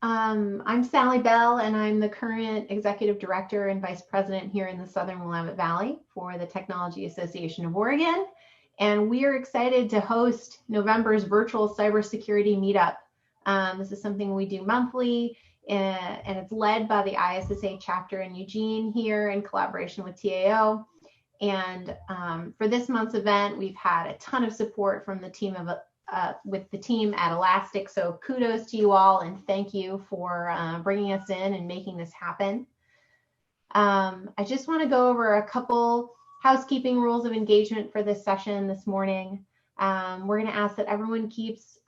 I'm Sally Bell, and I'm the current Executive Director and Vice President here in the Southern Willamette Valley for the Technology Association of Oregon. And we are excited to host November's virtual cybersecurity meetup. This is something we do monthly, and it's led by the ISSA chapter in Eugene here in collaboration with TAO. And for this month's event, we've had a ton of support from the team with the team at Elastic. So kudos to you all, and thank you for bringing us in and making this happen. I just want to go over a couple housekeeping rules of engagement for this session this morning. We're going to ask that everyone keeps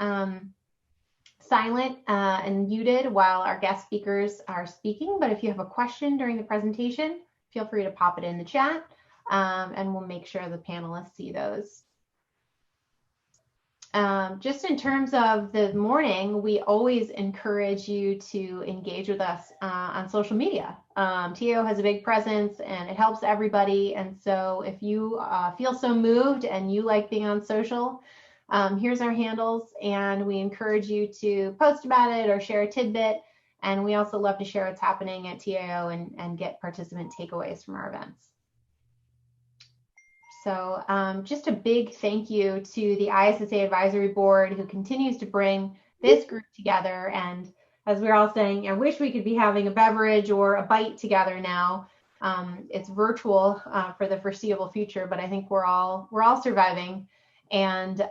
silent and muted while our guest speakers are speaking. But if you have a question during the presentation, feel free to pop it in the chat, and we'll make sure the panelists see those. Just in terms of the morning, we always encourage you to engage with us on social media. TAO has a big presence and it helps everybody. And so if you feel so moved and you like being on social, here's our handles, and we encourage you to post about it or share a tidbit. And we also love to share what's happening at TAO and get participant takeaways from our events. So just a big thank you to the ISSA Advisory Board, who continues to bring this group together. And as we're all saying, I wish we could be having a beverage or a bite together now. It's virtual for the foreseeable future, but I think we're all surviving. And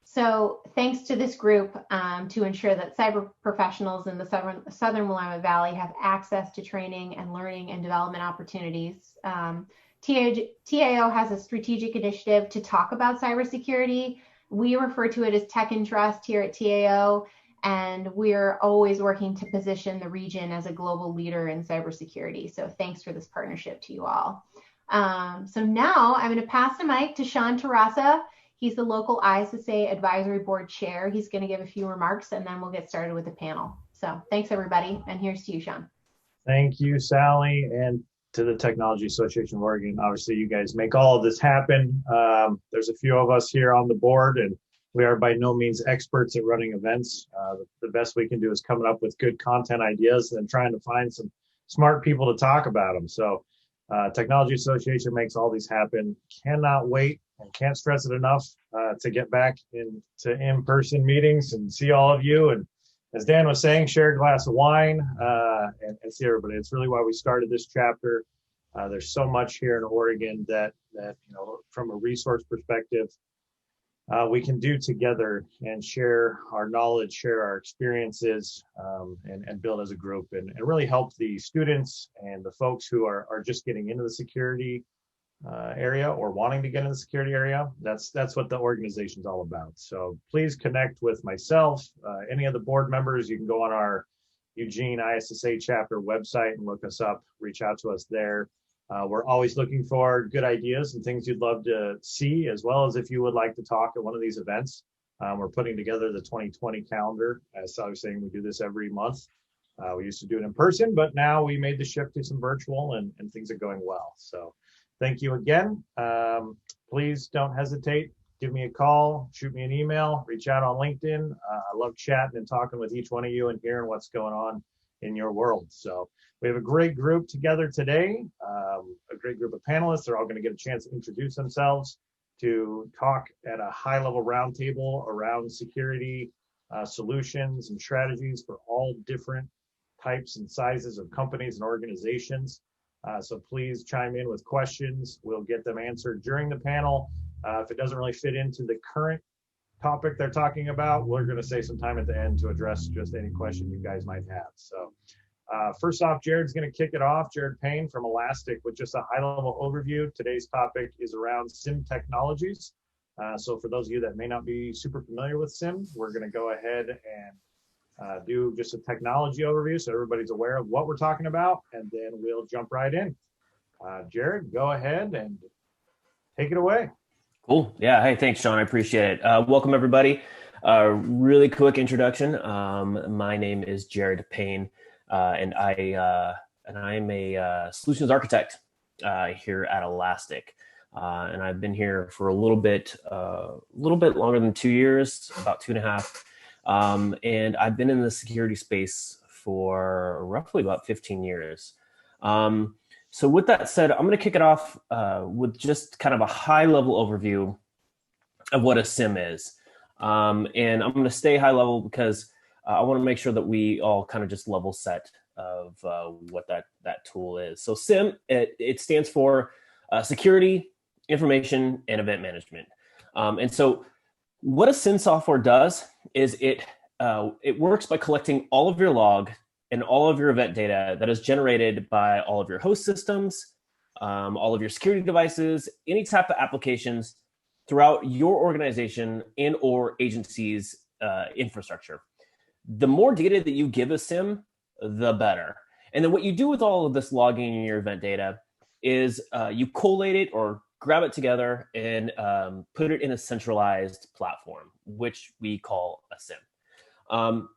so thanks to this group to ensure that cyber professionals in the Southern Willamette Valley have access to training and learning and development opportunities. TAO has a strategic initiative to talk about cybersecurity. We refer to it as Tech and Trust here at TAO, and we're always working to position the region as a global leader in cybersecurity. So thanks for this partnership to you all. So now I'm going to pass the mic to Sean Terrassa. He's the local ISSA Advisory Board Chair. He's going to give a few remarks, and then we'll get started with the panel. So thanks, everybody, and here's to you, Sean. Thank you, Sally, and to the Technology Association of Oregon. Obviously, you guys make all of this happen. There's a few of us here on the board, and we are by no means experts at running events. The best we can do is coming up with good content ideas and trying to find some smart people to talk about them. So Technology Association makes all these happen. Cannot wait and can't stress it enough to get back into in-person meetings and see all of you. And as Dan was saying, share a glass of wine and see everybody. It's really why we started this chapter. There's so much here in Oregon that from a resource perspective, we can do together and share our knowledge, share our experiences, and build as a group and really help the students and the folks who are just getting into the security area or wanting to get in the security area. That's what the organization's all about. So please connect with myself, any of the board members. You can go on our Eugene ISSA chapter website and look us up, reach out to us there. We're always looking for good ideas and things you'd love to see, as well as if you would like to talk at one of these events. We're putting together the 2020 calendar. As I was saying, we do this every month. We used to do it in person, but now we made the shift to some virtual, and things are going well. So thank you again. Please don't hesitate. Give me a call, shoot me an email, reach out on LinkedIn. I love chatting and talking with each one of you and hearing what's going on in your world. So we have a great group together today, a great group of panelists. They're all going to get a chance to introduce themselves, to talk at a high-level roundtable around security solutions and strategies for all different types and sizes of companies and organizations. So please chime in with questions. We'll get them answered during the panel. If it doesn't really fit into the current topic they're talking about, we're going to save some time at the end to address just any question you guys might have. So first off, Jared's going to kick it off. Jared Payne from Elastic with just a high-level overview. Today's topic is around SIEM technologies. So for those of you that may not be super familiar with SIEM, we're going to go ahead and do just a technology overview so everybody's aware of what we're talking about, and then we'll jump right in. Jared, go ahead and take it away. Cool. Yeah. Hey, thanks, Sean. I appreciate it. Welcome, everybody. Really quick introduction. My name is Jared Payne, and I'm a solutions architect here at Elastic. And I've been here for a little bit longer than 2 years, about 2.5. And I've been in the security space for roughly about 15 years. So with that said, I'm going to kick it off with just kind of a high-level overview of what a SIEM is. And I'm going to stay high level because I want to make sure that we all kind of just level set of what that tool is. So SIEM, it stands for Security, Information, and Event Management. And so what a SIEM software does is it works by collecting all of your log and all of your event data that is generated by all of your host systems, all of your security devices, any type of applications throughout your organization and or agency's infrastructure. The more data that you give a SIEM, the better. And then what you do with all of this logging and your event data is you collate it or grab it together and put it in a centralized platform, which we call a SIEM.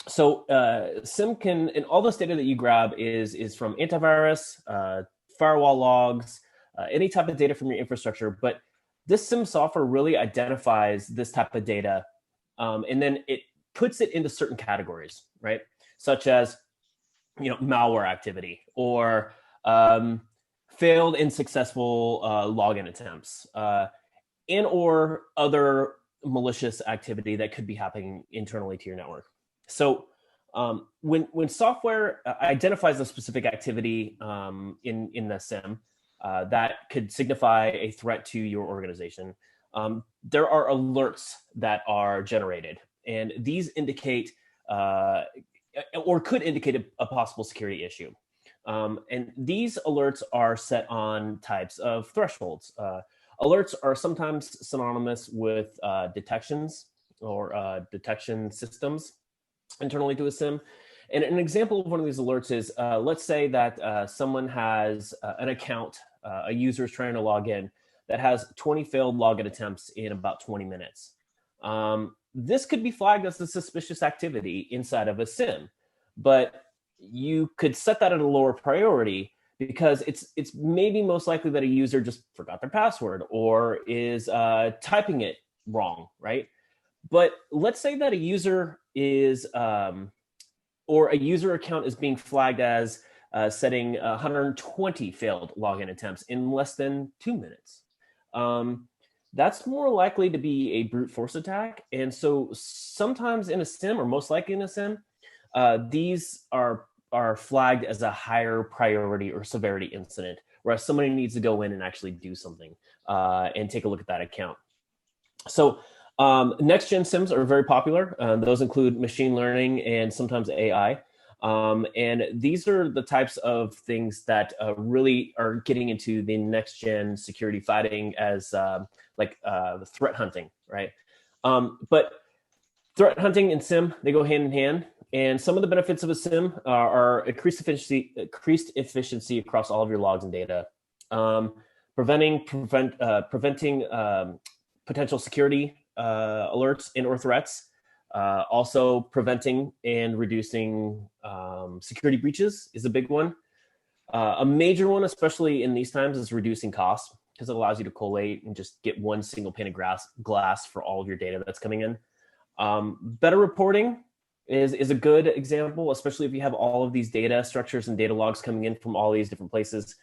SIEM can, and all this data that you grab is from antivirus, firewall logs, any type of data from your infrastructure, but this SIEM software really identifies this type of data, and then it puts it into certain categories, right? Such as, malware activity or failed and successful login attempts, and or other malicious activity that could be happening internally to your network. So when software identifies a specific activity in the SIEM, that could signify a threat to your organization, there are alerts that are generated. And these indicate or could indicate a possible security issue. And these alerts are set on types of thresholds. Alerts are sometimes synonymous with detections or detection systems internally to a SIEM. And an example of one of these alerts is, let's say that someone has an account, a user is trying to log in that has 20 failed login attempts in about 20 minutes. This could be flagged as a suspicious activity inside of a SIEM, but you could set that at a lower priority because it's maybe most likely that a user just forgot their password or is typing it wrong, right? But let's say that a user is, or a user account is being flagged as setting 120 failed login attempts in less than 2 minutes. That's more likely to be a brute force attack. And so sometimes in a SIEM, or most likely in a SIEM, these are flagged as a higher priority or severity incident, whereas somebody needs to go in and actually do something and take a look at that account. So next-gen SIEMs are very popular. Those include machine learning and sometimes AI. And these are the types of things that really are getting into the next-gen security fighting as threat hunting, right? But threat hunting and SIEM, they go hand in hand. And some of the benefits of a SIEM are increased efficiency across all of your logs and data, preventing potential security alerts and or threats, also preventing and reducing security breaches is a big one. A major one, especially in these times, is reducing costs because it allows you to collate and just get one single pane of glass for all of your data that's coming in. Better reporting is a good example, especially if you have all of these data structures and data logs coming in from all these different places.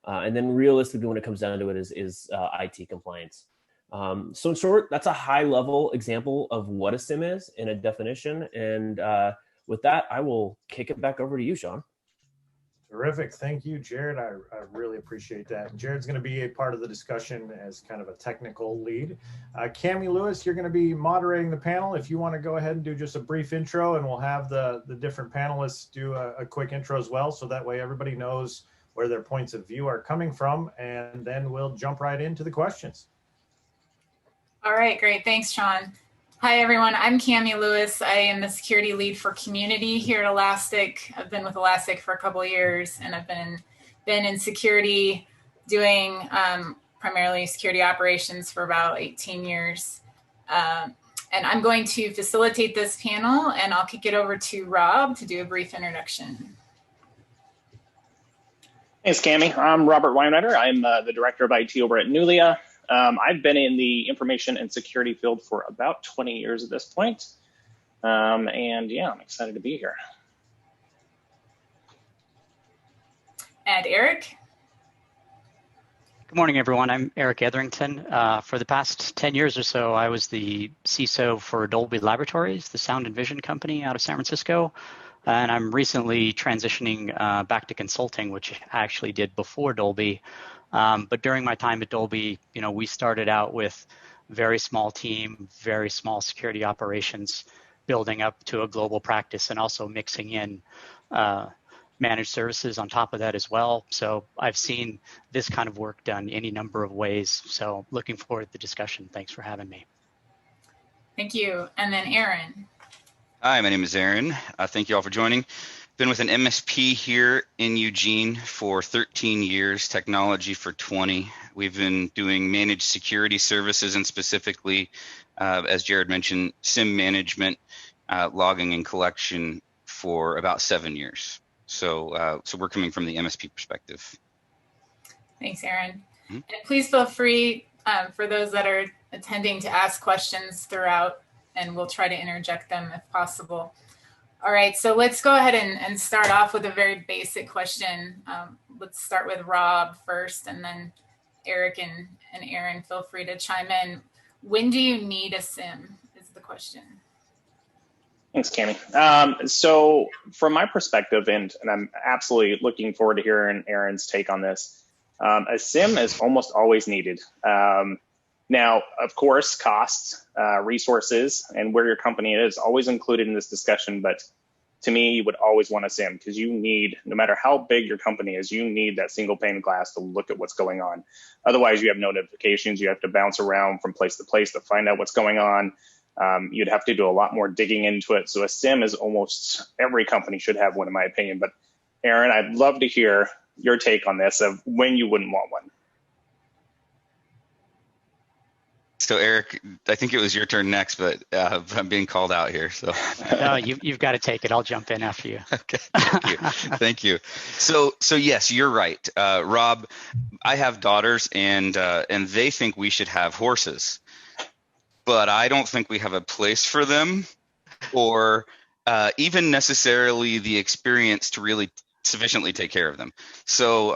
And then realistically, when it comes down to it, is IT compliance. So in short, that's a high level example of what a SIEM is in a definition. And with that, I will kick it back over to you, Sean. Terrific. Thank you, Jared. I really appreciate that. Jared's going to be a part of the discussion as kind of a technical lead. Cami Lewis, you're going to be moderating the panel. If you want to go ahead and do just a brief intro, and we'll have the different panelists do a quick intro as well, so that way everybody knows where their points of view are coming from, and then we'll jump right into the questions. All right, great. Thanks, Sean. Hi, everyone. I'm Cami Lewis. I am the security lead for community here at Elastic. I've been with Elastic for a couple of years, and I've been in security doing primarily security operations for about 18 years. And I'm going to facilitate this panel, and I'll kick it over to Rob to do a brief introduction. Thanks, Cami. I'm Robert Weinrider. I'm the director of IT over at Nulia. I've been in the information and security field for about 20 years at this point. And yeah, I'm excited to be here. And Eric? Good morning, everyone. I'm Eric Etherington. For the past 10 years or so, I was the CISO for Dolby Laboratories, the sound and vision company out of San Francisco. And I'm recently transitioning back to consulting, which I actually did before Dolby. But during my time at Dolby, we started out with very small team, very small security operations, building up to a global practice and also mixing in managed services on top of that as well. So I've seen this kind of work done any number of ways. So looking forward to the discussion. Thanks for having me. Thank you. And then Aaron. Hi, my name is Aaron. Thank you all for joining. Been with an MSP here in Eugene for 13 years, technology for 20. We've been doing managed security services and specifically, as Jared mentioned, SIEM management, logging and collection for about 7 years. So we're coming from the MSP perspective. Thanks, Aaron. Mm-hmm. And please feel free for those that are attending to ask questions throughout, and we'll try to interject them if possible. All right, so let's go ahead and start off with a very basic question. Let's start with Rob first, and then Eric and Aaron, feel free to chime in. When do you need a SIEM is the question. Thanks, Cami. So from my perspective, and I'm absolutely looking forward to hearing Aaron's take on this, a SIEM is almost always needed. Now, of course, costs, resources, and where your company is always included in this discussion. But to me, you would always want a SIEM because you need, no matter how big your company is, you need that single pane of glass to look at what's going on. Otherwise, you have no notifications. You have to bounce around from place to place to find out what's going on. You'd have to do a lot more digging into it. So a SIEM is almost every company should have one, in my opinion. But Aaron, I'd love to hear your take on this of when you wouldn't want one. So Eric, I think it was your turn next, but I'm being called out here. So no, you've got to take it. I'll jump in after you. Okay, thank you. Thank you. So yes, you're right, Rob. I have daughters, and they think we should have horses, but I don't think we have a place for them, or even necessarily the experience to really sufficiently take care of them. So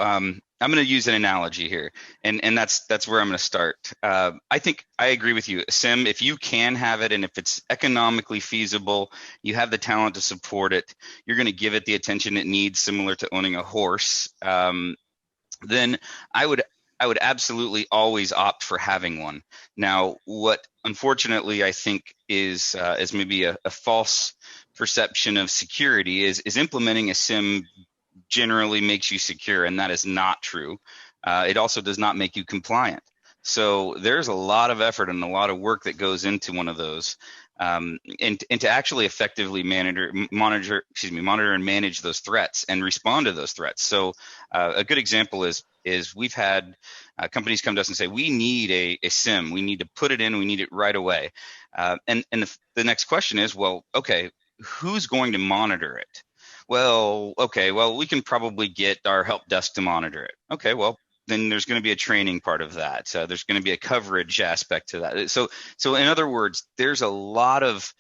I'm going to use an analogy here, and that's where I'm going to start. I think I agree with you. SIEM, if you can have it and if it's economically feasible, you have the talent to support it, you're going to give it the attention it needs, similar to owning a horse, then I would absolutely always opt for having one. Now, what unfortunately I think is maybe a false perception of security is implementing a SIEM generally makes you secure, and that is not true. It also does not make you compliant. So there's a lot of effort and a lot of work that goes into one of those, and to actually effectively monitor and manage those threats and respond to those threats. So a good example is we've had companies come to us and say, we need a SIEM, we need to put it in, we need it right away. And the next question is, well, okay, who's going to monitor it? Well, okay, we can probably get our help desk to monitor it. Okay, well, then there's going to be a training part of that. There's going to be a coverage aspect to that. So in other words, there's a lot of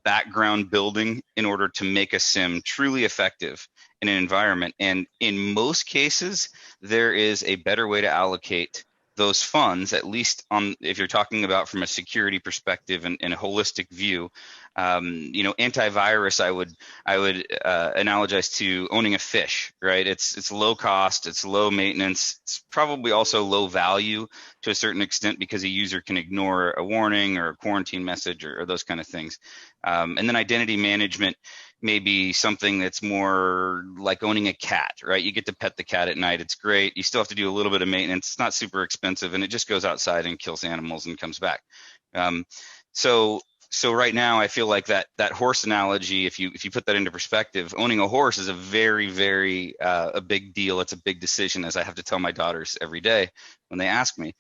background building in order to make a SIEM truly effective in an environment. And in most cases, there is a better way to allocate those funds, at least if you're talking about from a security perspective and a holistic view. Antivirus, I would analogize to owning a fish, right? It's low cost, it's low maintenance, it's probably also low value to a certain extent because a user can ignore a warning or a quarantine message or those kind of things. And then identity management may be something that's more like owning a cat, right? You get to pet the cat at night. It's great. You still have to do a little bit of maintenance. It's not super expensive, and it just goes outside and kills animals and comes back. So right now, I feel like that horse analogy, if you put that into perspective, owning a horse is a very, very a big deal. It's a big decision, as I have to tell my daughters every day when they ask me.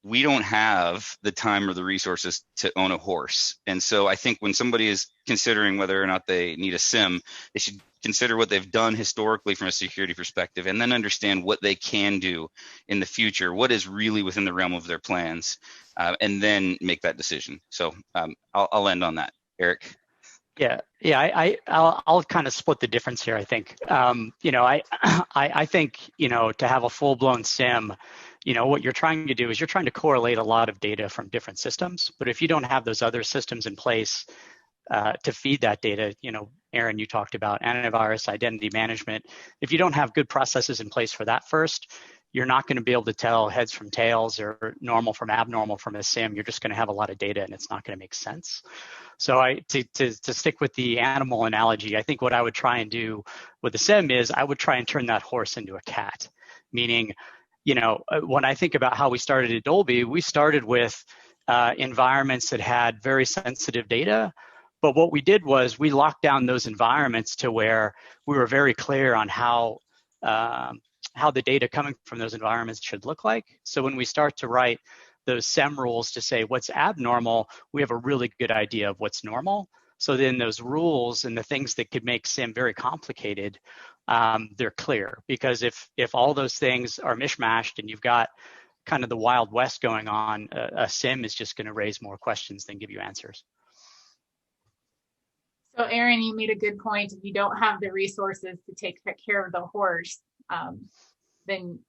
We don't have the time or the resources to own a horse. And so I think when somebody is considering whether or not they need a SIEM, they should consider what they've done historically from a security perspective, and then understand what they can do in the future, what is really within the realm of their plans, and then make that decision. So I'll end on that. Eric. I'll kind of split the difference here. I think, I think, to have a full-blown SIEM, what you're trying to do is you're trying to correlate a lot of data from different systems. But if you don't have those other systems in place to feed that data, Aaron, you talked about antivirus, identity management. If you don't have good processes in place for that first, you're not going to be able to tell heads from tails or normal from abnormal from a SIEM. You're just going to have a lot of data and it's not going to make sense. So to stick with the animal analogy, I think what I would try and do with the SIEM is I would try and turn that horse into a cat. Meaning, when I think about how we started at Dolby, we started with environments that had very sensitive data. But what we did was we locked down those environments to where we were very clear on how the data coming from those environments should look like. So when we start to write those SIEM rules to say what's abnormal, we have a really good idea of what's normal. So then those rules and the things that could make SIEM very complicated, they're clear. Because if all those things are mishmashed and you've got kind of the Wild West going on, a SIEM is just going to raise more questions than give you answers. So Aaron, you made a good point. If you don't have the resources to take care of the horse, then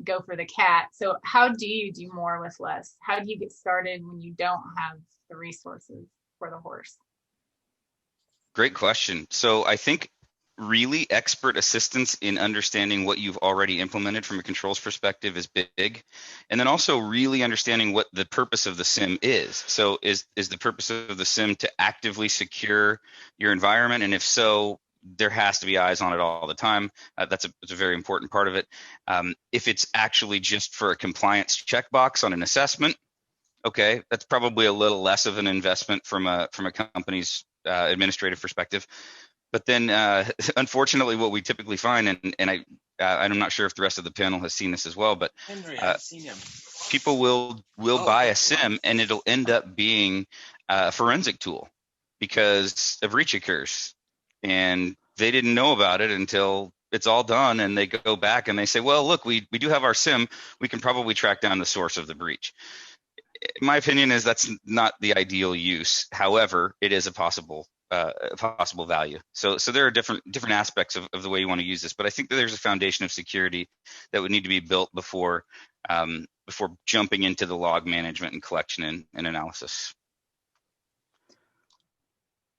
go for the cat. So how do you do more with less? How do you get started when you don't have the resources for the horse? Great question. So I think really expert assistance in understanding what you've already implemented from a controls perspective is big. And then also really understanding what the purpose of the SIEM is. So is the purpose of the SIEM to actively secure your environment? And if so, there has to be eyes on it all the time. That's a very important part of it. If it's actually just for a compliance checkbox on an assessment, okay, that's probably a little less of an investment from a company's administrative perspective. But then, unfortunately, what we typically find, and I'm not sure if the rest of the panel has seen this as well, but people will buy a SIEM and it'll end up being a forensic tool because a breach occurs and they didn't know about it until it's all done, and they go back and they say, well, look, we do have our SIEM. We can probably track down the source of the breach. My opinion is that's not the ideal use. However, it is a possible value. So there are different aspects of the way you want to use this, but I think that there's a foundation of security that would need to be built before jumping into the log management and collection and analysis.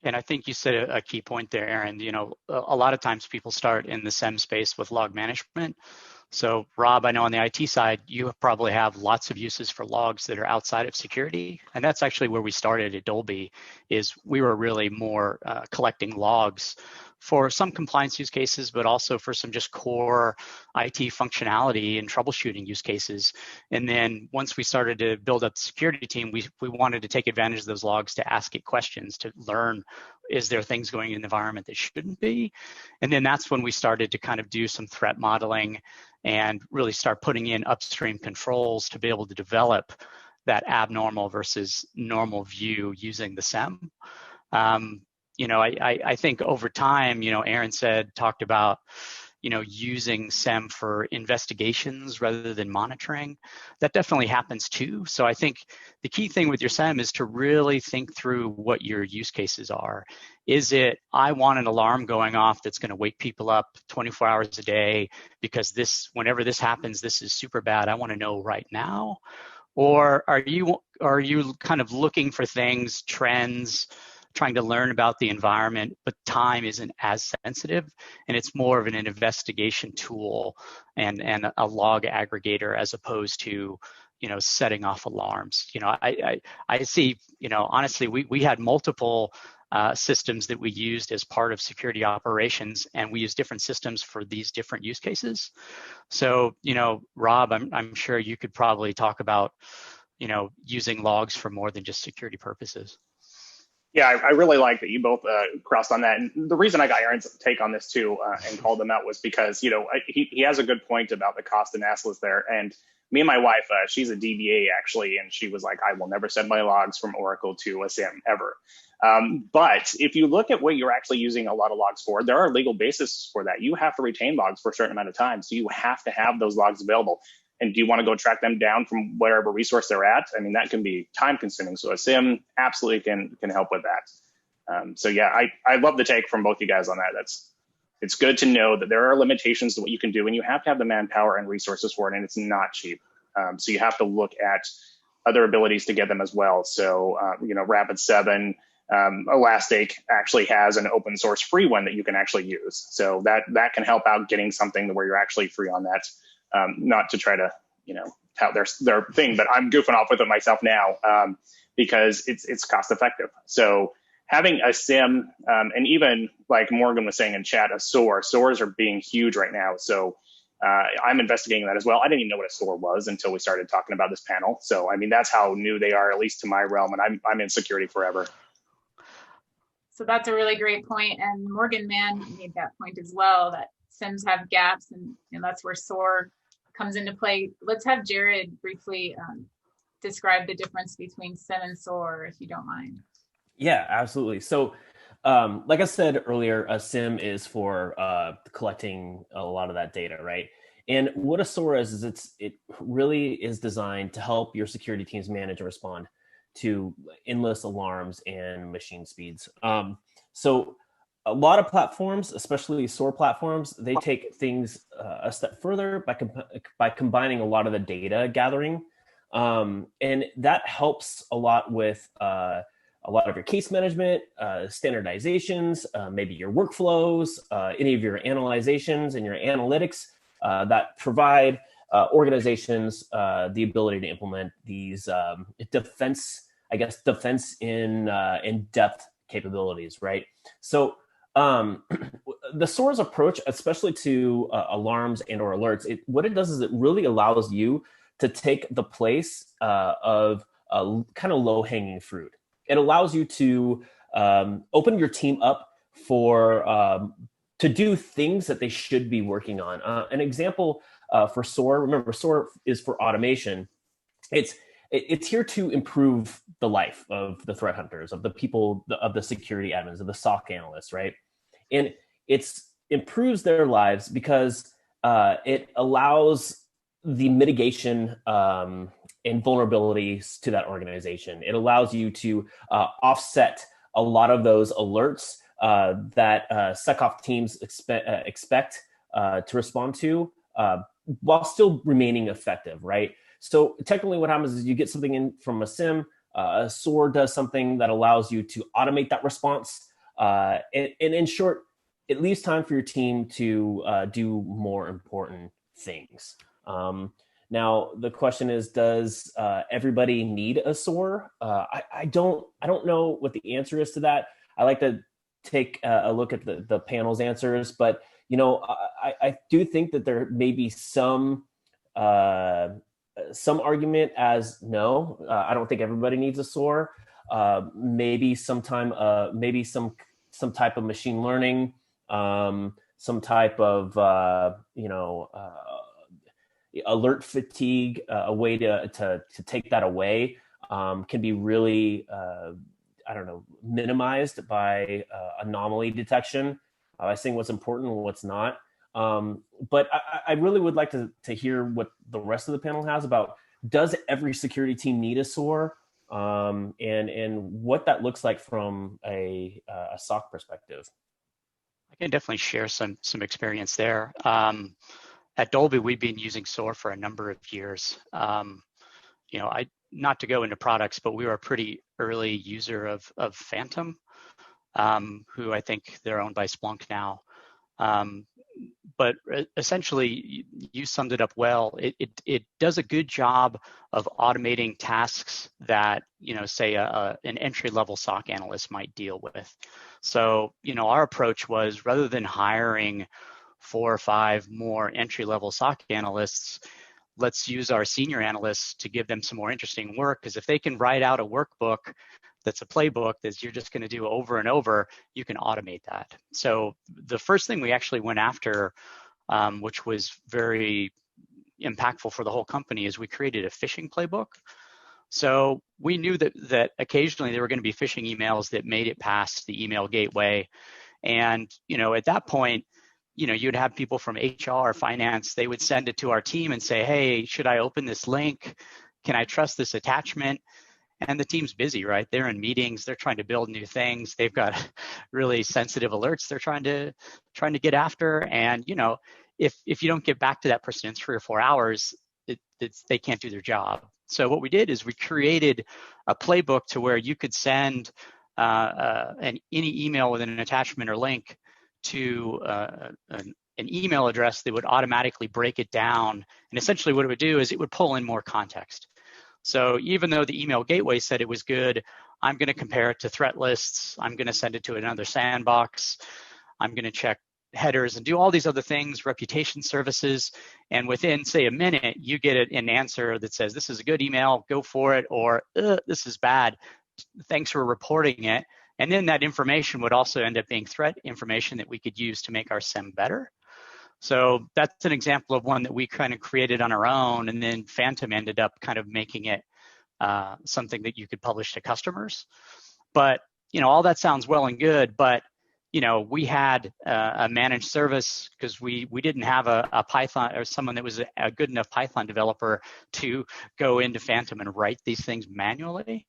And I think you said a key point there, Aaron. A lot of times people start in the SIEM space with log management. So Rob, I know on the IT side, you probably have lots of uses for logs that are outside of security. And that's actually where we started at Dolby, is we were really more collecting logs for some compliance use cases, but also for some just core IT functionality and troubleshooting use cases. And then once we started to build up the security team, we wanted to take advantage of those logs to ask it questions, to learn, is there things going in the environment that shouldn't be? And then that's when we started to kind of do some threat modeling and really start putting in upstream controls to be able to develop that abnormal versus normal view using the SIEM. I think over time, Aaron talked about, using SIEM for investigations rather than monitoring. That definitely happens too. So I think the key thing with your SIEM is to really think through what your use cases are. Is it, I want an alarm going off that's going to wake people up 24 hours a day because whenever this happens, this is super bad. I want to know right now. Or are you kind of looking for things, trends, trying to learn about the environment, but time isn't as sensitive, and it's more of an investigation tool and a log aggregator as opposed to, setting off alarms. I see, honestly, we had multiple systems that we used as part of security operations, and we use different systems for these different use cases. So, Rob, I'm sure you could probably talk about, using logs for more than just security purposes. Yeah, I really like that you both crossed on that. And the reason I got Aaron's take on this too and called him out was because, he has a good point about the cost analysis there. And me and my wife, she's a DBA actually, and she was like, I will never send my logs from Oracle to a SIEM ever. But if you look at what you're actually using a lot of logs for, there are legal bases for that. You have to retain logs for a certain amount of time. So you have to have those logs available. And do you want to go track them down from whatever resource they're at? I mean, that can be time consuming. So a SIEM absolutely can help with that. So yeah, I love the take from both you guys on that. It's good to know that there are limitations to what you can do, and you have to have the manpower and resources for it, and it's not cheap. So you have to look at other abilities to get them as well. So, Rapid7, Elastic actually has an open source free one that you can actually use. So that can help out getting something where you're actually free on that. Not to try to, tout their thing, but I'm goofing off with it myself now because it's cost effective. So having a SIEM, and even like Morgan was saying in chat, a SOAR. SOARs are being huge right now. So I'm investigating that as well. I didn't even know what a SOAR was until we started talking about this panel. So, I mean, that's how new they are, at least to my realm, and I'm in security forever. So that's a really great point. And Morgan Mann made that point as well, that SIEMs have gaps, and that's where SOAR comes into play. Let's have Jared briefly describe the difference between SIEM and SOAR, if you don't mind. Yeah, absolutely. So like I said earlier, a SIEM is for collecting a lot of that data, right? And what a SOAR is it really is designed to help your security teams manage and respond to endless alarms and machine speeds. So a lot of platforms, especially SOAR platforms, they take things a step further by combining a lot of the data gathering. And that helps a lot with a lot of your case management, standardizations, maybe your workflows, any of your analyzations and your analytics that provide organizations the ability to implement these defense in depth capabilities, right? So the SOAR's approach, especially to alarms and or alerts, what it does is it really allows you to take the place of kind of low-hanging fruit. It allows you to open your team up for to do things that they should be working on. An example for SOAR, remember SOAR is for automation. It's here to improve the life of the threat hunters, of the people, of the security admins, of the SOC analysts, right? And it improves their lives because it allows the mitigation and vulnerabilities to that organization. It allows you to offset a lot of those alerts that SecOps teams expect to respond to while still remaining effective, right? So technically what happens is you get something in from a SIEM, a SOAR does something that allows you to automate that response. And in short, it leaves time for your team to do more important things. Now the question is, does everybody need a SOAR? I don't know what the answer is to that. I like to take a look at the panel's answers, but I do think that there may be some argument as no. I don't think everybody needs a SOAR. Maybe some type of machine learning, some type of alert fatigue, a way to take that away can be really minimized by anomaly detection, by saying what's important and what's not. But I really would like to hear what the rest of the panel has about, does every security team need a SOAR, and what that looks like from a SOC perspective. I can definitely share some experience there. At Dolby, we've been using SOAR for a number of years. Not to go into products, but we were a pretty early user of Phantom, who I think they're owned by Splunk now. But essentially, you summed it up well. It does a good job of automating tasks that, say an entry-level SOC analyst might deal with. So, our approach was, rather than hiring 4 or 5 more entry-level SOC analysts, let's use our senior analysts to give them some more interesting work, because if they can write out a workbook that's a playbook that you're just going to do over and over, you can automate that. So the first thing we actually went after, which was very impactful for the whole company, is we created a phishing playbook. So we knew that occasionally there were going to be phishing emails that made it past the email gateway. And, at that point, you'd have people from HR, finance, they would send it to our team and say, hey, should I open this link? Can I trust this attachment? and the team's busy, right? They're in meetings, they're trying to build new things, they've got really sensitive alerts they're trying to get after, and if you don't get back to that person in 3 or 4 hours, they can't do their job. So what we did is we created a playbook to where you could send any email with an attachment or link to an email address that would automatically break it down. And essentially what it would do is it would pull in more context. So even though the email gateway said it was good, I'm going to compare it to threat lists. I'm going to send it to another sandbox. I'm going to check headers and do all these other things, reputation services. And within, say, a minute, you get an answer that says, this is a good email, go for it, or this is bad, thanks for reporting it. And then that information would also end up being threat information that we could use to make our SIEM better. So that's an example of one that we kind of created on our own, and then Phantom ended up kind of making it something that you could publish to customers. But all that sounds well and good, but we had a managed service because we didn't have a Python or someone that was a good enough Python developer to go into Phantom and write these things manually.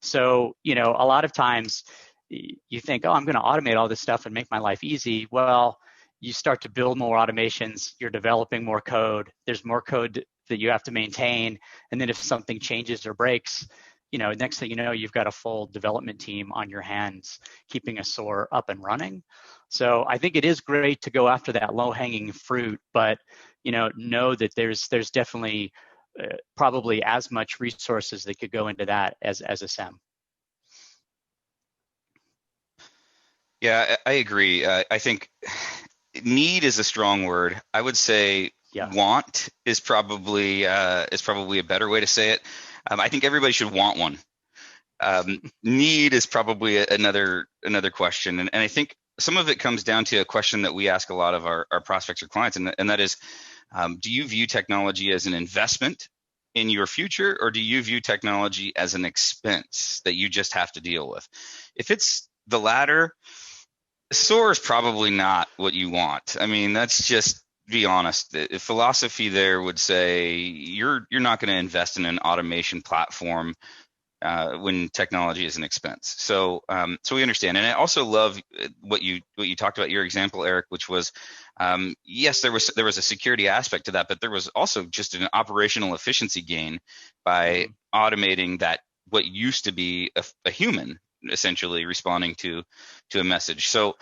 So a lot of times you think, oh, I'm going to automate all this stuff and make my life easy. Well, you start to build more automations, you're developing more code, there's more code that you have to maintain, and then if something changes or breaks, next thing you know, you've got a full development team on your hands keeping a SOAR up and running. So I think it is great to go after that low-hanging fruit, but know that there's definitely probably as much resources that could go into that as a SIEM. Yeah, I agree. I think need is a strong word. I would say want is probably a better way to say it. I think everybody should want one. Need is probably another question, and I think some of it comes down to a question that we ask a lot of our prospects or clients, and that is, do you view technology as an investment in your future, or do you view technology as an expense that you just have to deal with? If it's the latter, SOAR is probably not what you want. I mean, that's just be honest. The philosophy there would say you're not going to invest in an automation platform when technology is an expense. So we understand, and I also love what you talked about, your example, Eric, which was yes, there was a security aspect to that, but there was also just an operational efficiency gain by automating that what used to be a human essentially responding to a message. So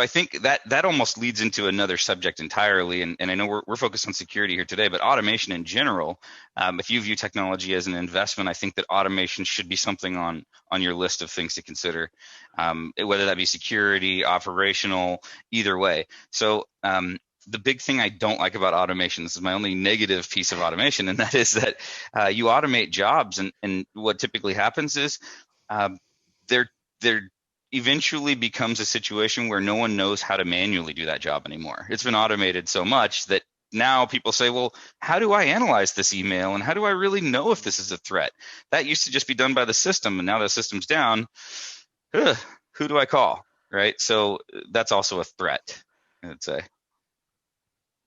I think that almost leads into another subject entirely, and I know we're focused on security here today, but automation in general, if you view technology as an investment, I think that automation should be something on your list of things to consider, whether that be security, operational, either way. So the big thing I don't like about automation, this is my only negative piece of automation, and that is that you automate jobs, and what typically happens is there eventually becomes a situation where no one knows how to manually do that job anymore. It's been automated so much that now people say, well, how do I analyze this email, and how do I really know if this is a threat? That used to just be done by the system, and now the system's down. Who do I call, right? So that's also a threat, I'd say.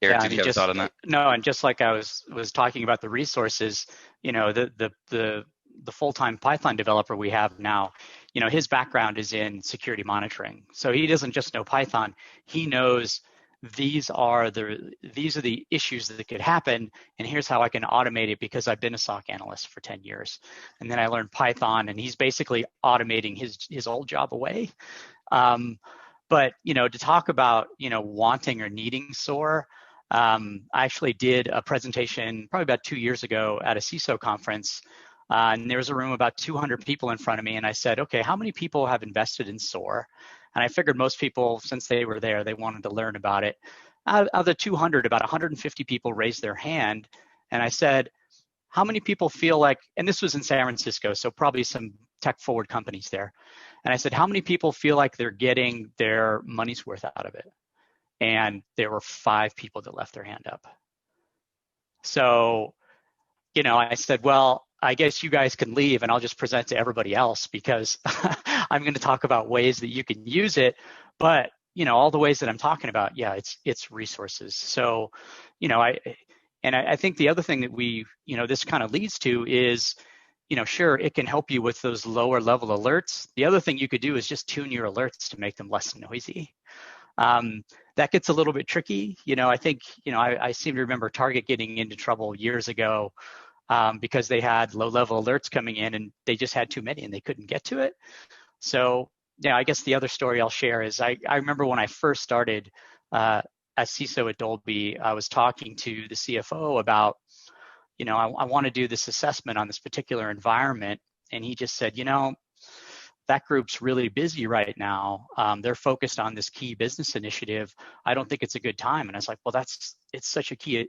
Eric, did you have a thought on that? No, and just like I was talking about the resources, the full-time Python developer we have now, his background is in security monitoring. So he doesn't just know Python, he knows these are the issues that could happen, and here's how I can automate it because I've been a SOC analyst for 10 years. And then I learned Python, and he's basically automating his old job away. But to talk about wanting or needing SOAR, I actually did a presentation probably about 2 years ago at a CISO conference. And there was a room about 200 people in front of me, and I said, okay, how many people have invested in SOAR? And I figured most people, since they were there, they wanted to learn about it. Out of the 200, about 150 people raised their hand, and I said, how many people feel like, and this was in San Francisco, so probably some tech-forward companies there. And I said, how many people feel like they're getting their money's worth out of it? And there were 5 people that left their hand up. So, I said, well, I guess you guys can leave and I'll just present to everybody else because I'm going to talk about ways that you can use it. But, all the ways that I'm talking about, it's resources. So, I think the other thing that this kind of leads to is, sure, it can help you with those lower level alerts. The other thing you could do is just tune your alerts to make them less noisy. That gets a little bit tricky. I think, I seem to remember Target getting into trouble years ago because they had low level alerts coming in and they just had too many and they couldn't get to it. So, I guess the other story I'll share is I remember when I first started as CISO at Dolby, I was talking to the CFO about, I want to do this assessment on this particular environment. And he just said, that group's really busy right now. They're focused on this key business initiative. I don't think it's a good time. And I was like, well, it's such a key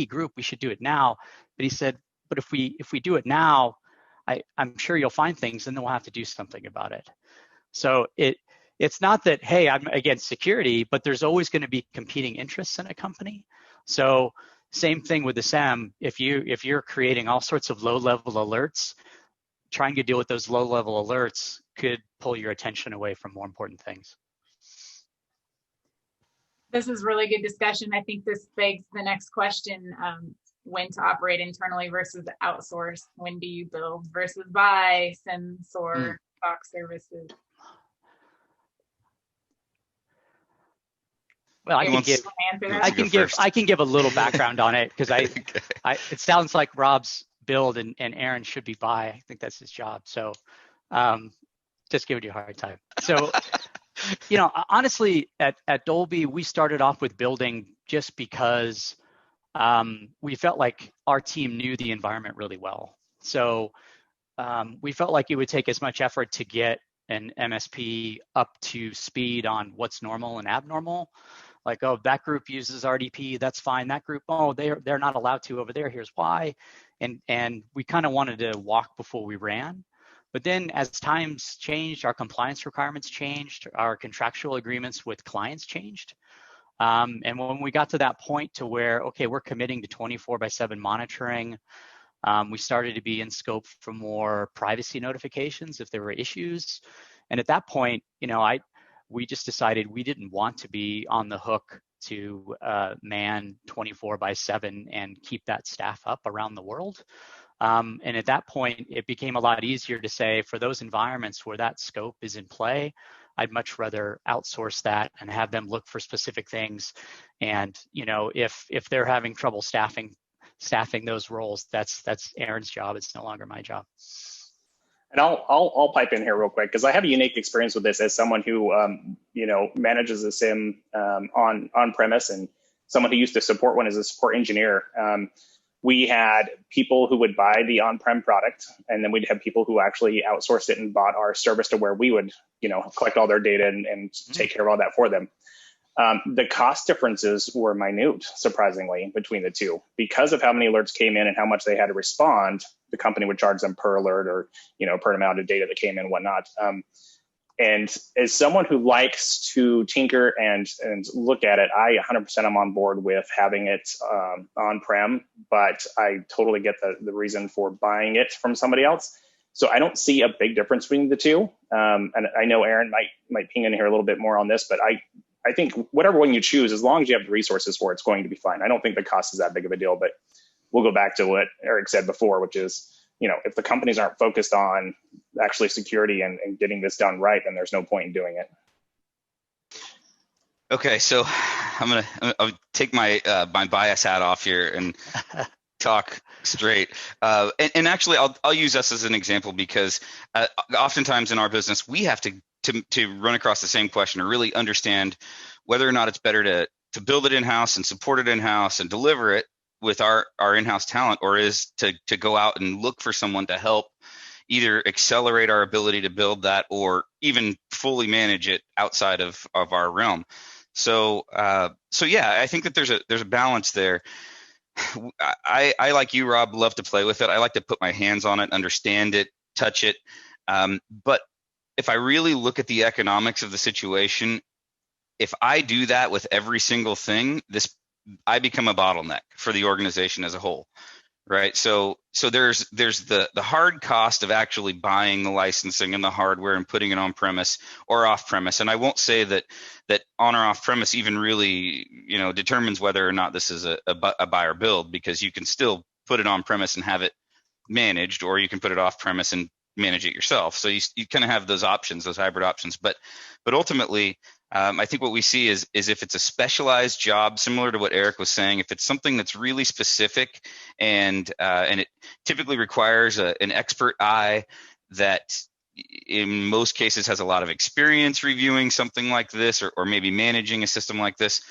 group. We should do it now. But he said, but if we do it now, I'm sure you'll find things and then we'll have to do something about it. So it's not that, hey, I'm against security, but there's always going to be competing interests in a company. So same thing with the SIEM. If you're creating all sorts of low-level alerts, trying to deal with those low-level alerts could pull your attention away from more important things. This is really good discussion. I think this begs the next question, when to operate internally versus outsource. When do you build versus buy SIEMs or SOC services? Well, I can give a little background on it because it sounds like Rob's build and Aaron should be buy. I think that's his job. So just giving you a hard time. So, honestly, at Dolby, we started off with building just because we felt like our team knew the environment really well. So we felt like it would take as much effort to get an MSP up to speed on what's normal and abnormal. Like, oh, that group uses RDP, that's fine. That group, oh, they're not allowed to over there, here's why. And we kind of wanted to walk before we ran. But then as times changed, our compliance requirements changed, our contractual agreements with clients changed. And when we got to that point to where, okay, we're committing to 24/7 monitoring, we started to be in scope for more privacy notifications if there were issues. And at that point, we just decided we didn't want to be on the hook to man 24/7 and keep that staff up around the world. And at that point, it became a lot easier to say for those environments where that scope is in play, I'd much rather outsource that and have them look for specific things. And if they're having trouble staffing those roles, that's Aaron's job. It's no longer my job. And I'll pipe in here real quick because I have a unique experience with this as someone who manages a SIEM on premise and someone who used to support one as a support engineer. We had people who would buy the on-prem product, and then we'd have people who actually outsourced it and bought our service to where we would collect all their data and take care of all that for them. The cost differences were minute, surprisingly, between the two. Because of how many alerts came in and how much they had to respond, the company would charge them per alert or, per amount of data that came in and whatnot. And as someone who likes to tinker and look at it, I 100% am on board with having it on-prem, but I totally get the reason for buying it from somebody else. So I don't see a big difference between the two. And I know Aaron might ping in here a little bit more on this, but I think whatever one you choose, as long as you have the resources for it, it's going to be fine. I don't think the cost is that big of a deal, but we'll go back to what Eric said before, which is, if the companies aren't focused on actually security and getting this done right, then there's no point in doing it. Okay, so I'll take my bias hat off here and talk straight. And actually, I'll use us as an example because oftentimes in our business, we have to run across the same question or really understand whether or not it's better to build it in-house and support it in-house and deliver it with our in-house talent, or is to go out and look for someone to help either accelerate our ability to build that or even fully manage it outside of our realm. So yeah, I think that there's a balance there. I like you, Rob, love to play with it. I like to put my hands on it, understand it, touch it. But if I really look at the economics of the situation, if I do that with every single thing, I become a bottleneck for the organization as a whole, right? So there's the hard cost of actually buying the licensing and the hardware and putting it on premise or off premise. And I won't say that on or off premise even really determines whether or not this is a buy or build, because you can still put it on premise and have it managed, or you can put it off premise and manage it yourself. So you kind of have those options, those hybrid options. But ultimately, I think what we see is if it's a specialized job, similar to what Eric was saying, if it's something that's really specific and it typically requires an expert eye that in most cases has a lot of experience reviewing something like this, or maybe managing a system like this,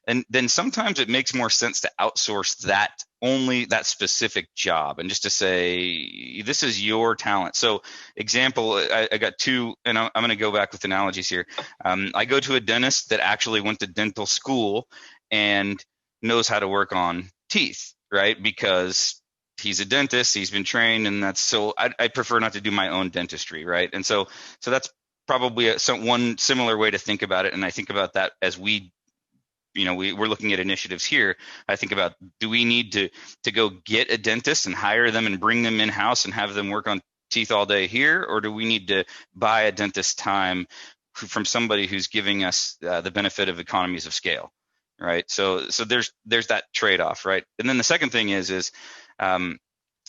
and then sometimes it makes more sense to outsource that specific job and just to say, this is your talent. So example, I got two, and I'm going to go back with analogies here. I go to a dentist that actually went to dental school and knows how to work on teeth, right? Because he's a dentist, he's been trained, and that's so I prefer not to do my own dentistry, right? And so that's probably one similar way to think about it. And I think about that as we're looking at initiatives here. I think about, do we need to go get a dentist and hire them and bring them in-house and have them work on teeth all day here? Or do we need to buy a dentist time from somebody who's giving us the benefit of economies of scale, right? So there's that trade-off, right? And then the second thing is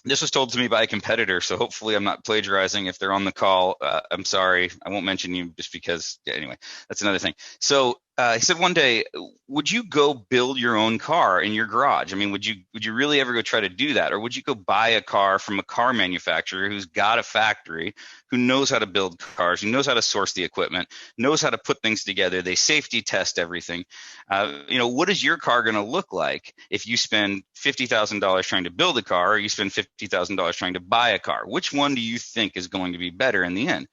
this was told to me by a competitor, so hopefully I'm not plagiarizing. If they're on the call, I'm sorry. I won't mention you just because, anyway, that's another thing. So he said one day, would you go build your own car in your garage? I mean, would you really ever go try to do that? Or would you go buy a car from a car manufacturer who's got a factory, who knows how to build cars, who knows how to source the equipment, knows how to put things together, they safety test everything? What is your car going to look like if you spend $50,000 trying to build a car, or you spend $50,000 trying to buy a car? Which one do you think is going to be better in the end?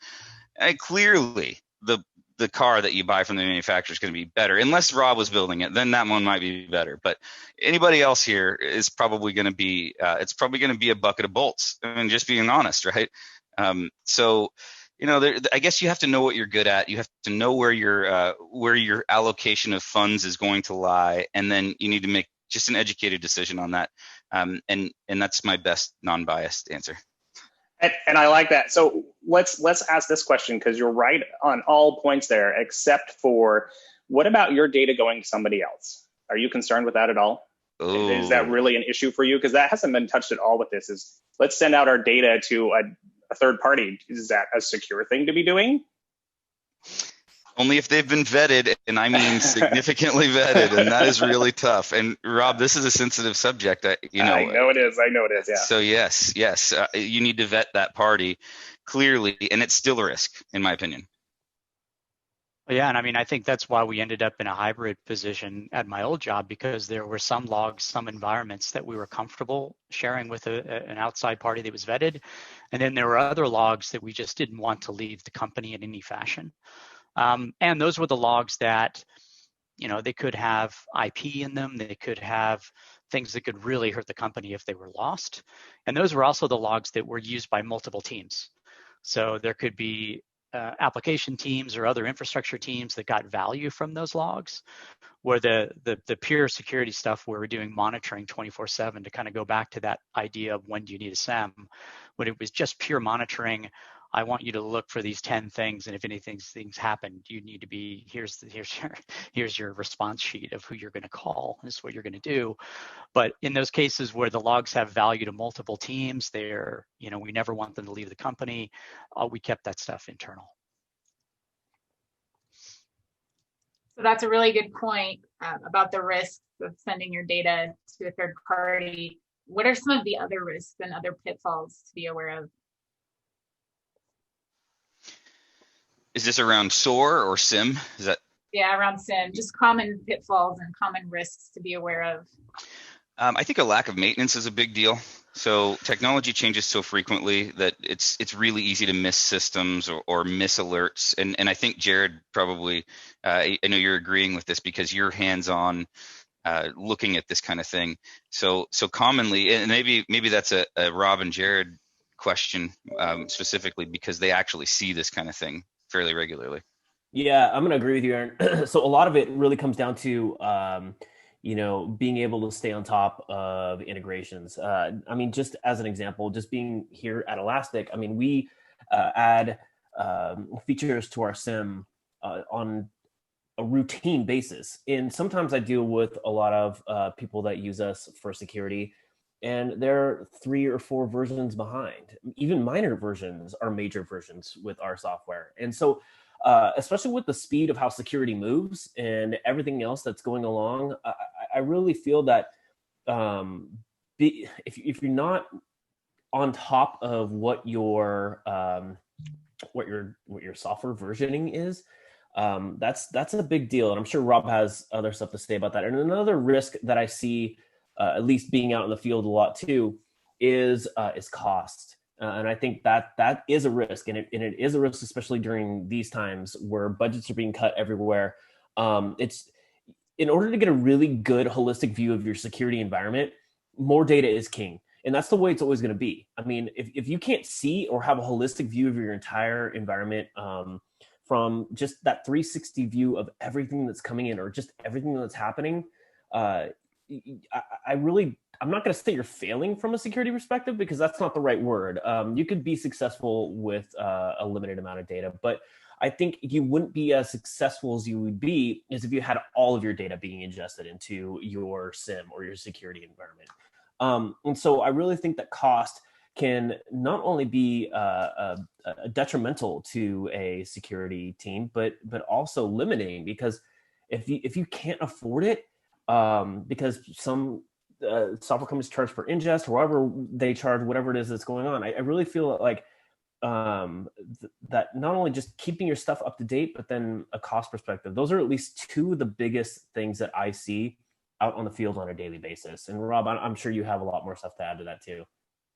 And clearly, the car that you buy from the manufacturer is going to be better, unless Rob was building it. Then that one might be better. But anybody else here is probably going to be it's probably going to be a bucket of bolts. I mean, just being honest, right? I guess you have to know what you're good at. You have to know where your allocation of funds is going to lie, and then you need to make just an educated decision on that. And that's my best non-biased answer. And I like that. So let's ask this question, because you're right on all points there, except for, what about your data going to somebody else? Are you concerned with that at all? Ooh. Is that really an issue for you? Because that hasn't been touched at all with this. Is, let's send out our data to a third party. Is that a secure thing to be doing? Only if they've been vetted, and I mean significantly vetted, and that is really tough. And Rob, this is a sensitive subject. I know it is. Yeah. So yes, you need to vet that party clearly, and it's still a risk, in my opinion. Yeah, and I mean, I think that's why we ended up in a hybrid position at my old job, because there were some logs, some environments that we were comfortable sharing with an outside party that was vetted, and then there were other logs that we just didn't want to leave the company in any fashion. And those were the logs that, they could have IP in them. They could have things that could really hurt the company if they were lost. And those were also the logs that were used by multiple teams. So there could be application teams or other infrastructure teams that got value from those logs, where the pure security stuff where we're doing monitoring 24/7, to kind of go back to that idea of when do you need a SIEM. When it was just pure monitoring, I want you to look for these 10 things, and if things happen, you need to be, here's your response sheet of who you're going to call. This is what you're going to do. But in those cases where the logs have value to multiple teams, we never want them to leave the company. We kept that stuff internal. So that's a really good point about the risks of sending your data to a third party. What are some of the other risks and other pitfalls to be aware of? Is this around SOAR or SIEM? Is that? Yeah, around SIEM, just common pitfalls and common risks to be aware of. I think a lack of maintenance is a big deal. So technology changes so frequently that it's really easy to miss systems or miss alerts. And I think Jared probably, I know you're agreeing with this because you're hands-on looking at this kind of thing. So commonly, and maybe that's a Rob and Jared question specifically, because they actually see this kind of thing fairly regularly. Yeah, I'm going to agree with you, Aaron. So a lot of it really comes down to, being able to stay on top of integrations. Just as an example, just being here at Elastic, we add features to our SIEM on a routine basis. And sometimes I deal with a lot of people that use us for security. and they're 3 or 4 versions behind. Even minor versions are major versions with our software. And so, especially with the speed of how security moves and everything else that's going along, I really feel that if you're not on top of what your software versioning is, that's a big deal. And I'm sure Rob has other stuff to say about that. And another risk that I see, at least being out in the field a lot too, is cost. And I think that is a risk, and it is a risk, especially during these times where budgets are being cut everywhere. It's in order to get a really good holistic view of your security environment, more data is king. And that's the way it's always going to be. I mean, if you can't see or have a holistic view of your entire environment, from just that 360 view of everything that's coming in or just everything that's happening, I'm not going to say you're failing from a security perspective, because that's not the right word. You could be successful with a limited amount of data, but I think you wouldn't be as successful as you would be as if you had all of your data being ingested into your SIEM or your security environment. And so I really think that cost can not only be detrimental to a security team, but also limiting, because if you can't afford it, because some software companies charge for ingest, or however they charge whatever it is that's going on, I really feel like that not only just keeping your stuff up to date, but then a cost perspective. Those are at least two of the biggest things that I see out on the field on a daily basis. And Rob, I'm sure you have a lot more stuff to add to that too.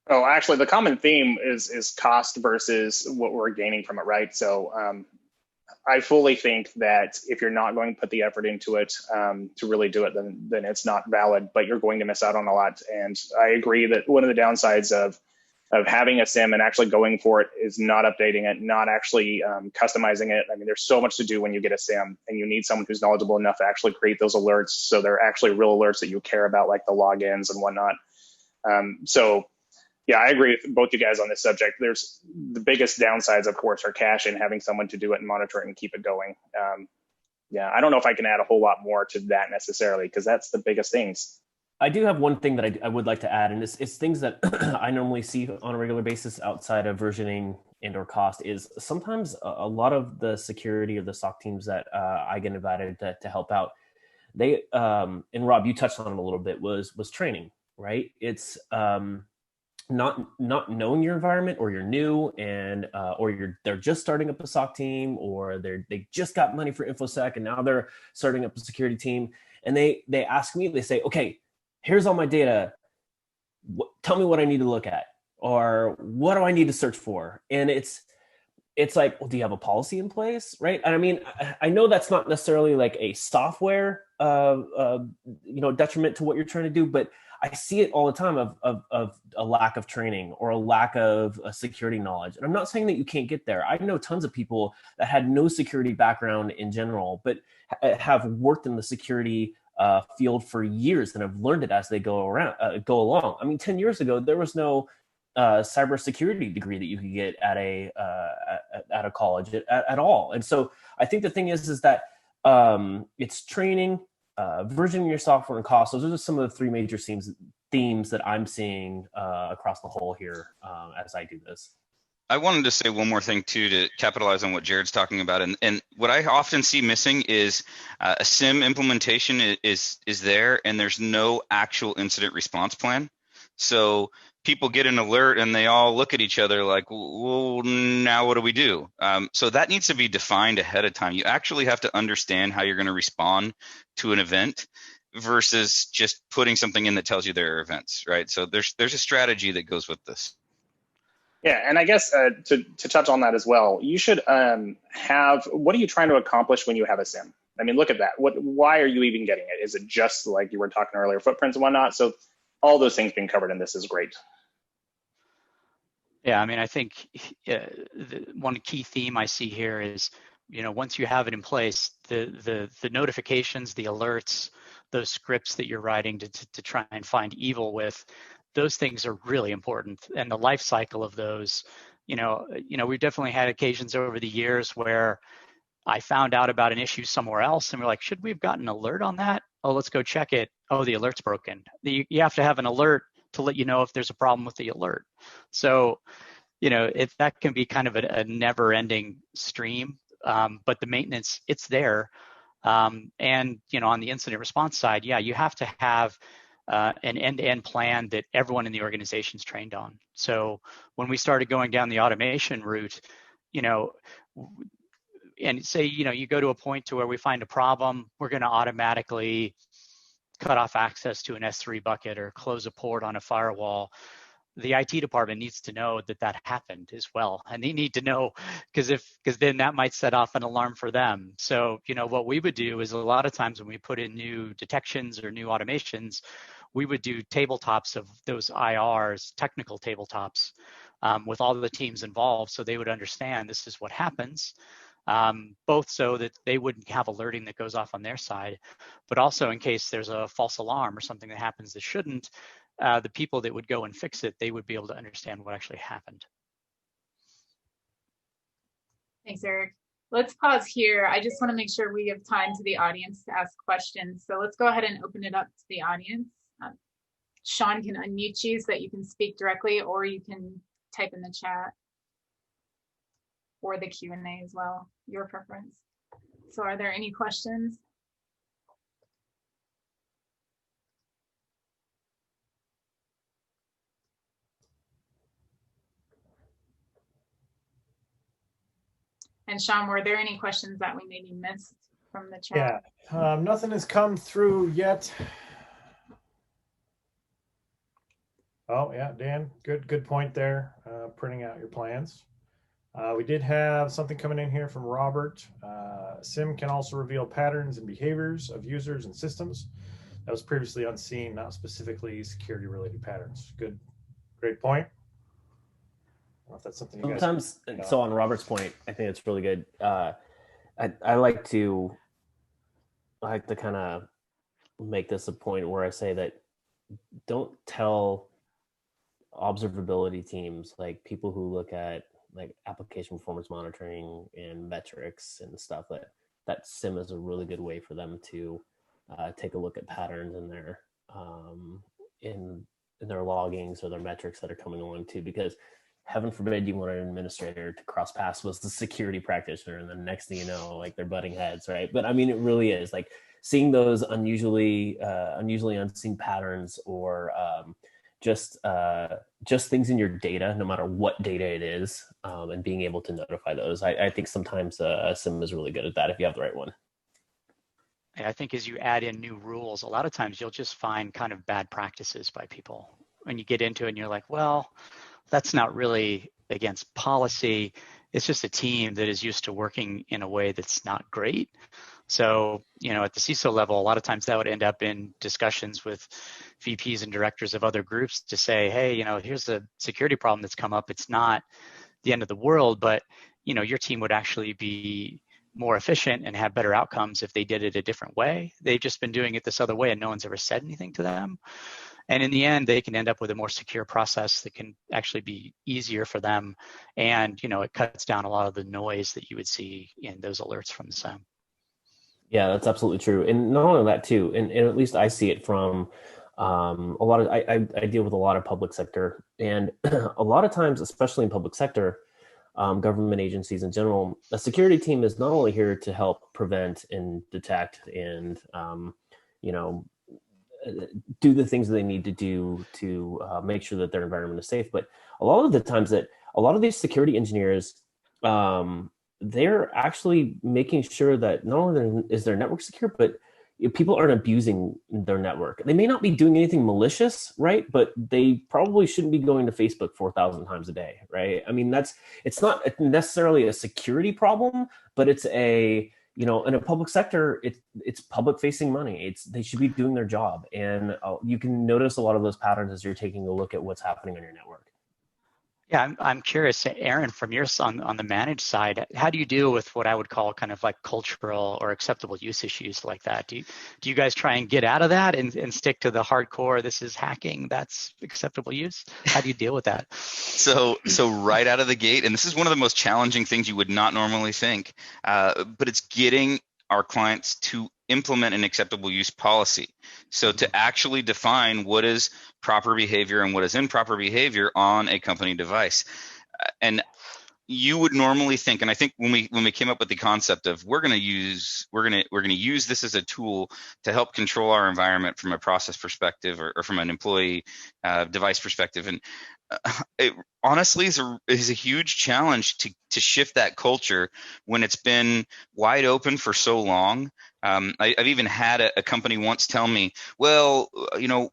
Oh, actually, the common theme is cost versus what we're gaining from it, right? So I fully think that if you're not going to put the effort into it to really do it, then it's not valid, but you're going to miss out on a lot. And I agree that one of the downsides of having a SIEM and actually going for it is not updating it, not actually customizing it. I mean, there's so much to do when you get a SIEM, and you need someone who's knowledgeable enough to actually create those alerts, so they're actually real alerts that you care about, like the logins and whatnot. So yeah, I agree with both you guys on this subject. There's the biggest downsides, of course, are cache and having someone to do it and monitor it and keep it going. Yeah, I don't know if I can add a whole lot more to that necessarily, because that's the biggest things. I do have one thing that I would like to add, and it's things that I normally see on a regular basis outside of versioning and or cost, is sometimes a lot of the security of the SOC teams that I get invited to help out, they, and Rob, you touched on it a little bit, was training, right? It's not knowing your environment, or you're new, and or they're just starting up a SOC team, or they just got money for InfoSec and now they're starting up a security team, and they ask me, they say, okay, here's all my data. Tell me what I need to look at, or what do I need to search for? And it's like, well, do you have a policy in place, right? And I mean, I know that's not necessarily like a software, detriment to what you're trying to do, but I see it all the time of a lack of training or a lack of security knowledge. And I'm not saying that you can't get there. I know tons of people that had no security background in general, but have worked in the security field for years and have learned it as they go along. I mean, 10 years ago, there was no cybersecurity degree that you could get at a college at all. And so I think the thing is that it's training, versioning your software, and cost. Those are just some of the three major themes that I'm seeing across the whole here as I do this. I wanted to say one more thing too, to capitalize on what Jared's talking about, and what I often see missing is a SIEM implementation is there, and there's no actual incident response plan. So people get an alert and they all look at each other like, well, now what do we do? So that needs to be defined ahead of time. You actually have to understand how you're going to respond to an event versus just putting something in that tells you there are events, right? So there's a strategy that goes with this. Yeah, and I guess to touch on that as well, you should have, what are you trying to accomplish when you have a SIEM? I mean, look at that. Why are you even getting it? Is it just like you were talking earlier, footprints and whatnot? So all those things being covered in this is great. Yeah, I mean, I think one key theme I see here is, once you have it in place, the notifications, the alerts, those scripts that you're writing to try and find evil with, those things are really important. And the life cycle of those, we've definitely had occasions over the years where I found out about an issue somewhere else and we're like, should we have gotten an alert on that? Oh, let's go check it. Oh, the alert's broken. You have to have an alert to let you know if there's a problem with the alert. So, if that can be kind of a never-ending stream, but the maintenance, it's there. And, on the incident response side, you have to have an end-to-end plan that everyone in the organization is trained on. So when we started going down the automation route, and say, you go to a point to where we find a problem, we're going to automatically cut off access to an S3 bucket or close a port on a firewall. The IT department needs to know that happened as well. And they need to know, because then that might set off an alarm for them. So, what we would do is a lot of times when we put in new detections or new automations, we would do tabletops of those IRs, technical tabletops, with all of the teams involved, so they would understand this is what happens, both so that they wouldn't have alerting that goes off on their side, but also in case there's a false alarm or something that happens that shouldn't, the people that would go and fix it, they would be able to understand what actually happened. Thanks, Eric. Let's pause here. I just want to make sure we have time to the audience to ask questions. So let's go ahead and open it up to the audience. Sean can unmute you so that you can speak directly, or you can type in the chat or the Q&A as well, your preference. So are there any questions? And Sean, were there any questions that we maybe missed from the chat? Yeah, nothing has come through yet. Oh yeah, Dan, good point there. Printing out your plans. We did have something coming in here from Robert. SIEM can also reveal patterns and behaviors of users and systems that was previously unseen, not specifically security-related patterns. Great point. I don't know if that's something you sometimes guys so on Robert's point, I think it's really good. I like to kind of make this a point where I say that don't tell observability teams, like people who look at like application performance monitoring and metrics and stuff, that SIEM is a really good way for them to take a look at patterns in their loggings or their metrics that are coming along too, because heaven forbid you want an administrator to cross paths with the security practitioner, and the next thing you know, like they're butting heads, right? But I mean, it really is like seeing those unusually unseen patterns, or just things in your data, no matter what data it is, and being able to notify those. I think sometimes SIEM is really good at that if you have the right one. And I think as you add in new rules, a lot of times you'll just find kind of bad practices by people. When you get into it and you're like, well, that's not really against policy. It's just a team that is used to working in a way that's not great. So, at the CISO level, a lot of times that would end up in discussions with VPs and directors of other groups to say, hey, here's a security problem that's come up. It's not the end of the world, but, your team would actually be more efficient and have better outcomes if they did it a different way. They've just been doing it this other way and no one's ever said anything to them. And in the end, they can end up with a more secure process that can actually be easier for them. And, it cuts down a lot of the noise that you would see in those alerts from the SIEM. Yeah, that's absolutely true. And not only that too, and at least I see it from a lot of, I deal with a lot of public sector, and a lot of times, especially in public sector, government agencies in general, a security team is not only here to help prevent and detect and, do the things that they need to do to make sure that their environment is safe. But a lot of the times that a lot of these security engineers, they're actually making sure that not only is their network secure, but people aren't abusing their network. They may not be doing anything malicious, right? But they probably shouldn't be going to Facebook 4,000 times a day, right? I mean, it's not necessarily a security problem, but it's a, in a public sector, it's public facing money. They should be doing their job. And you can notice a lot of those patterns as you're taking a look at what's happening on your network. Yeah, I'm curious, Aaron, from your on the managed side, how do you deal with what I would call kind of like cultural or acceptable use issues like that? Do you guys try and get out of that and stick to the hardcore, this is hacking, that's acceptable use? How do you deal with that? So right out of the gate, and this is one of the most challenging things you would not normally think, but it's getting our clients to implement an acceptable use policy. So to actually define what is proper behavior and what is improper behavior on a company device. And you would normally think, and I think when we came up with the concept of we're going to use this as a tool to help control our environment from a process perspective or from an employee device perspective, and it honestly is a huge challenge to shift that culture when it's been wide open for so long. I've even had a company once tell me, well,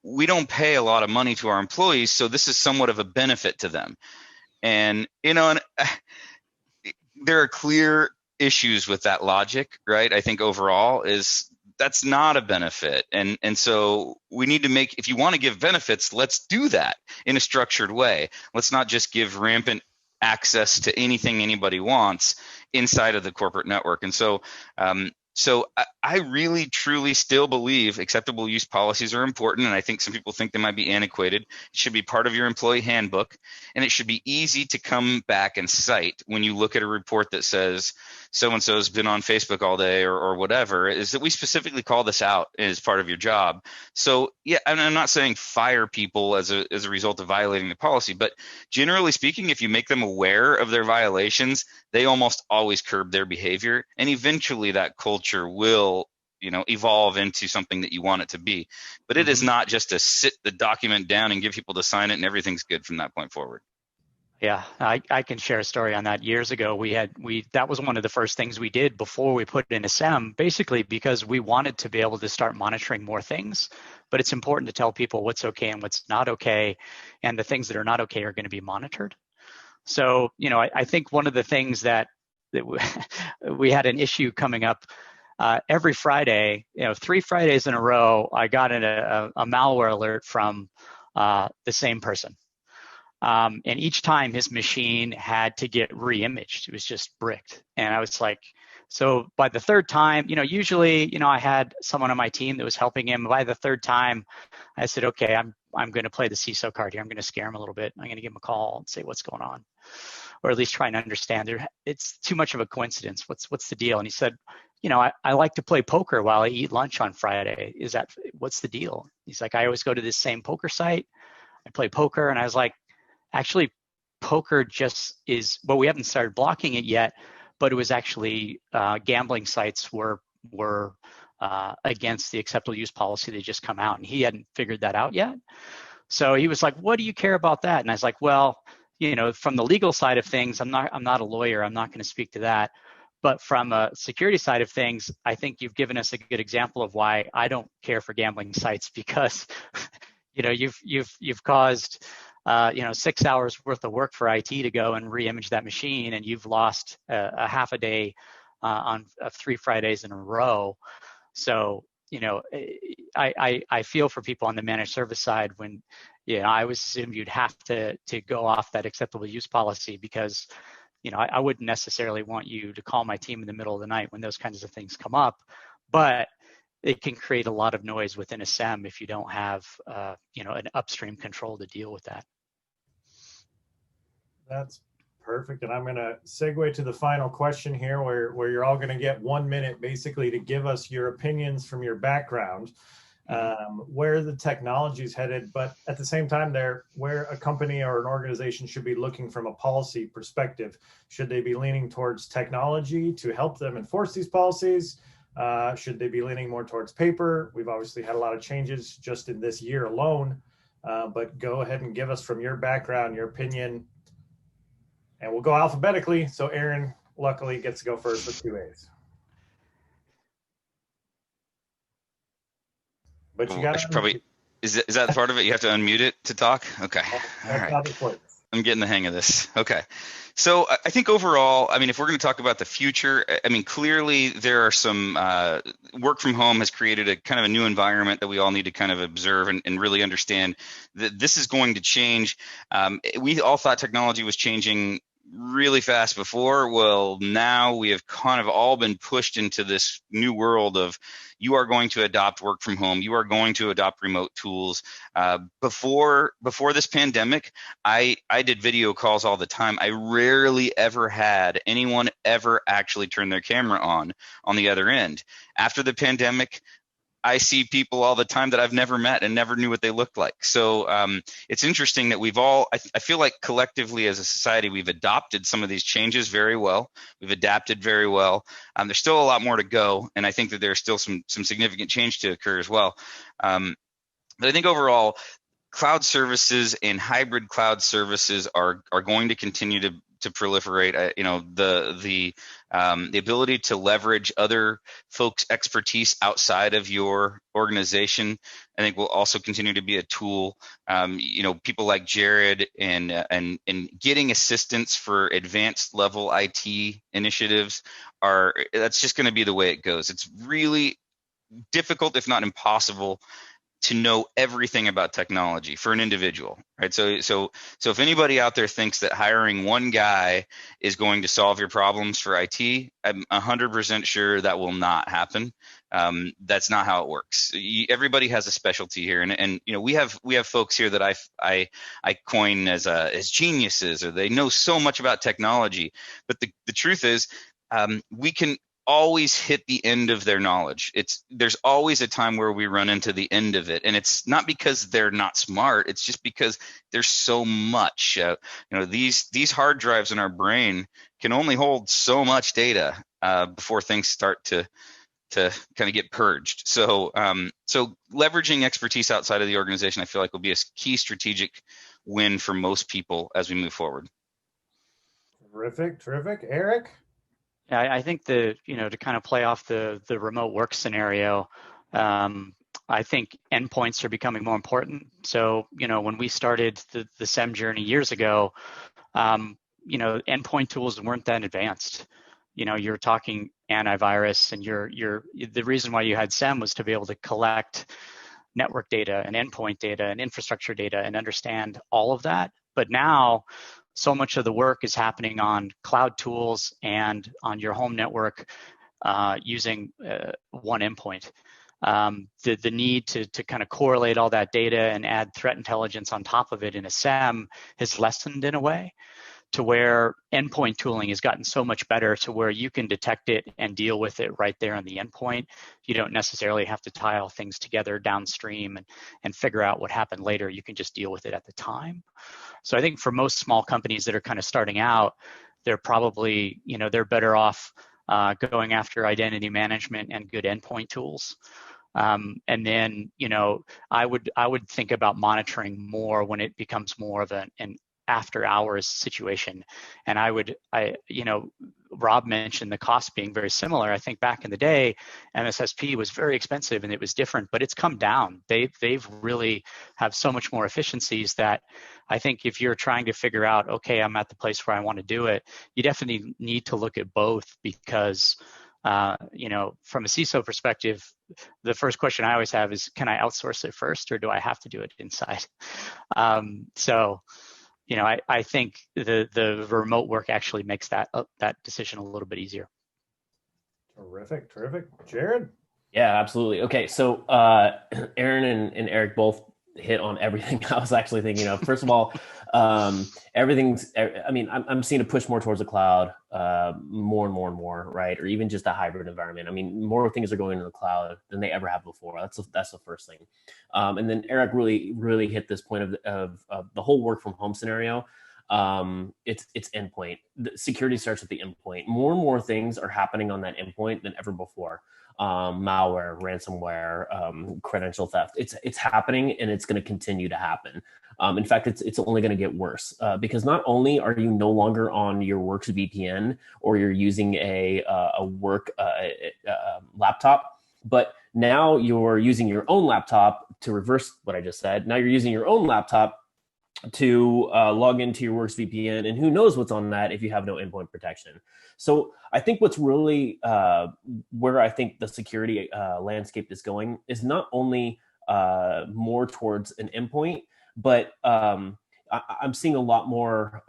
we don't pay a lot of money to our employees, so this is somewhat of a benefit to them. And there are clear issues with that logic, right? I think overall that's not a benefit. And so we need to if you want to give benefits, let's do that in a structured way. Let's not just give rampant access to anything anybody wants inside of the corporate network. And so I really, truly still believe acceptable use policies are important, and I think some people think they might be antiquated. It should be part of your employee handbook, and it should be easy to come back and cite when you look at a report that says so-and-so has been on Facebook all day or whatever, is that we specifically call this out as part of your job. So, yeah, and I'm not saying fire people as a result of violating the policy, but generally speaking, if you make them aware of their violations, they almost always curb their behavior, and eventually that culture will evolve into something that you want it to be. But it is not just to sit the document down and give people to sign it and everything's good from that point forward. Yeah, I can share a story on that. Years ago, that was one of the first things we did before we put in a SIEM, basically because we wanted to be able to start monitoring more things. But it's important to tell people what's okay and what's not okay, and the things that are not okay are going to be monitored. So, I think one of the things that we had an issue coming up every Friday, 3 Fridays in a row, I got a malware alert from the same person. And each time his machine had to get re-imaged. It was just bricked. And I was like, so by the third time, usually, I had someone on my team that was helping him. By the third time, I said, okay, I'm going to play the CISO card here. I'm going to scare him a little bit. I'm going to give him a call and say what's going on, or at least try and understand. It's too much of a coincidence. What's the deal? And he said, I like to play poker while I eat lunch on Friday. What's the deal? He's like, I always go to this same poker site. I play poker. And I was like, actually, poker just is, well, we haven't started blocking it yet, but it was actually gambling sites were against the acceptable use policy that just come out, and he hadn't figured that out yet. So he was like, what do you care about that? And I was like, well, from the legal side of things, I'm not a lawyer. I'm not going to speak to that. But from a security side of things, I think you've given us a good example of why I don't care for gambling sites, because you've caused 6 hours worth of work for IT to go and re-image that machine, and you've lost a half a day on 3 Fridays in a row. So I feel for people on the managed service side when I always assumed you'd have to go off that acceptable use policy, because I wouldn't necessarily want you to call my team in the middle of the night when those kinds of things come up, but it can create a lot of noise within a SIEM if you don't have an upstream control to deal with that. That's perfect. And I'm going to segue to the final question here, where you're all going to get 1 minute basically to give us your opinions from your background, where the technology is headed, but at the same time where a company or an organization should be looking from a policy perspective. Should they be leaning towards technology to help them enforce these policies? Should they be leaning more towards paper? We've obviously had a lot of changes just in this year alone, but go ahead and give us from your background, your opinion. And we'll go alphabetically. So Aaron, luckily, gets to go first with 2 A's. But you got to probably is that part of it? You have to unmute it to talk. Okay, all right. I'm getting the hang of this. Okay, so I think overall, if we're going to talk about the future, clearly there are some work from home has created a kind of a new environment that we all need to kind of observe and really understand that this is going to change. We all thought technology was changing really fast before. Well, now we have kind of all been pushed into this new world of you are going to adopt work from home. You are going to adopt remote tools. Before this pandemic, I did video calls all the time. I rarely ever had anyone ever actually turn their camera on the other end. After the pandemic, I see people all the time that I've never met and never knew what they looked like. So it's interesting that we've all, I feel like collectively as a society, we've adopted some of these changes very well. We've adapted very well. There's still a lot more to go. And I think that there's still some significant change to occur as well. But I think overall, cloud services and hybrid cloud services are going to continue to proliferate. The ability to leverage other folks' expertise outside of your organization, I think will also continue to be a tool. People like Jared and getting assistance for advanced level IT initiatives that's just going to be the way it goes. It's really difficult, if not impossible, to know everything about technology for an individual, right? So if anybody out there thinks that hiring one guy is going to solve your problems for IT, I'm 100% sure that will not happen. That's not how it works. Everybody has a specialty here, and we have folks here that I coin as geniuses, or they know so much about technology. But the truth is, we can always hit the end of their knowledge. There's always a time where we run into the end of it, and it's not because they're not smart. It's just because there's so much. These hard drives in our brain can only hold so much data before things start to kind of get purged. So leveraging expertise outside of the organization, I feel like will be a key strategic win for most people as we move forward. Terrific, Eric. Yeah, I think to kind of play off the remote work scenario, I think endpoints are becoming more important. So, when we started the SIEM journey years ago, endpoint tools weren't that advanced. You're talking antivirus, and the reason why you had SIEM was to be able to collect network data and endpoint data and infrastructure data and understand all of that. But now, so much of the work is happening on cloud tools and on your home network using one endpoint. The need to kind of correlate all that data and add threat intelligence on top of it in a SIEM has lessened in a way, to where endpoint tooling has gotten so much better to where you can detect it and deal with it right there on the endpoint. You don't necessarily have to tie all things together downstream and figure out what happened later. You can just deal with it at the time. So I think for most small companies that are kind of starting out, they're probably, they're better off going after identity management and good endpoint tools. And then, I would think about monitoring more when it becomes more of an after hours situation. And Rob mentioned the cost being very similar. I think back in the day, MSSP was very expensive and it was different, but it's come down. They've really have so much more efficiencies that I think if you're trying to figure out, okay, I'm at the place where I want to do it, you definitely need to look at both, because from a CISO perspective, the first question I always have is, can I outsource it first, or do I have to do it inside? I think the remote work actually makes that decision a little bit easier. Terrific. Jared? Yeah, absolutely. Okay, so Aaron and Eric both hit on everything I was actually thinking of. First of all, I'm seeing a push more towards the cloud, more and more, right? Or even just a hybrid environment. More things are going to the cloud than they ever have before. That's the first thing. And then Eric really hit this point of the whole work from home scenario. It's endpoint. The security starts at the endpoint. More and more things are happening on that endpoint than ever before. Malware, ransomware, credential theft. It's happening, and it's going to continue to happen. In fact, it's only going to get worse because not only are you no longer on your work's VPN or you're using a work laptop, but now you're using your own laptop to reverse what I just said. Now you're using your own laptop to log into your work's VPN, and who knows what's on that if you have no endpoint protection. So I think what's really where I think the security landscape is going is not only more towards an endpoint, but I'm seeing a lot more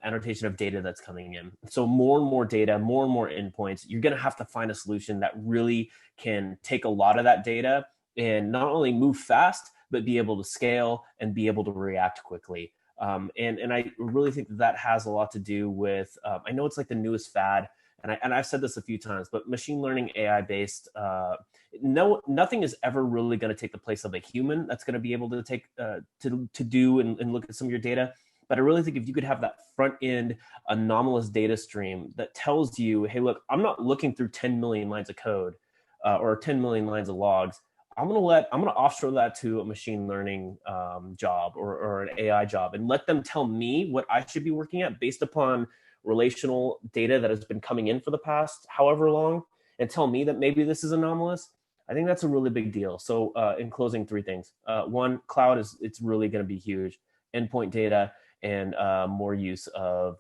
annotation of data that's coming in. So more and more data, more and more endpoints. You're going to have to find a solution that really can take a lot of that data and not only move fast, but be able to scale and be able to react quickly. And I really think that has a lot to do with, I know it's like the newest fad, and I've said this a few times, but machine learning, AI based, nothing is ever really going to take the place of a human that's going to be able to take to do and look at some of your data. But I really think if you could have that front end anomalous data stream that tells you, hey, look, I'm not looking through 10 million lines of code or 10 million lines of logs. I'm going to offshore that to a machine learning job or an AI job and let them tell me what I should be working at based upon relational data that has been coming in for the past however long, and tell me that maybe this is anomalous. I think that's a really big deal. So in closing, three things. One, cloud it's really going to be huge. Endpoint data and more use of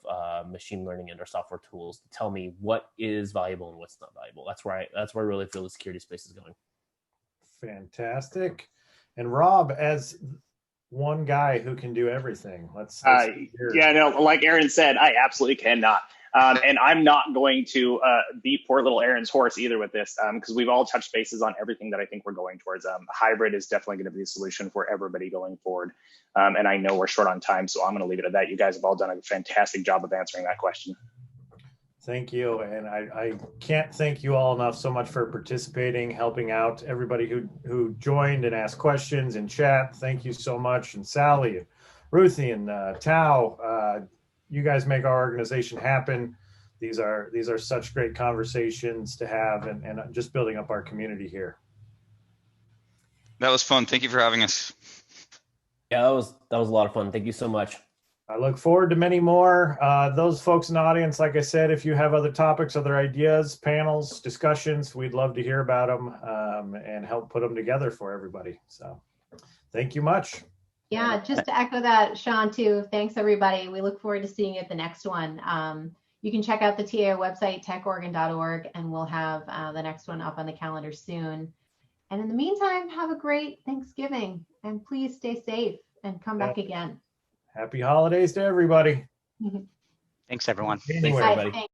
machine learning and our software tools to tell me what is valuable and what's not valuable. That's where I really feel the security space is going. Fantastic. And Rob, as one guy who can do everything, let's yeah, no, like Aaron said, I absolutely cannot. And I'm not going to beat poor little Aaron's horse either with this, because we've all touched bases on everything that I think we're going towards. Hybrid is definitely going to be a solution for everybody going forward. And I know we're short on time, so I'm going to leave it at that. You guys have all done a fantastic job of answering that question. Thank you. And I can't thank you all enough so much for participating, helping out everybody who joined and asked questions in chat. Thank you so much. And Sally, and Ruthie, and Tao, you guys make our organization happen. These are such great conversations to have and just building up our community here. That was fun. Thank you for having us. Yeah, that was a lot of fun. Thank you so much. I look forward to many more. Those folks in the audience, like I said, if you have other topics, other ideas, panels, discussions, we'd love to hear about them and help put them together for everybody. So thank you much. Yeah, just to echo that, Sean, too. Thanks, everybody. We look forward to seeing you at the next one. You can check out the TA website, techoregon.org, and we'll have the next one up on the calendar soon. And in the meantime, have a great Thanksgiving, and please stay safe and come back again. Happy holidays to everybody. Thanks, everyone. Thanks, everybody.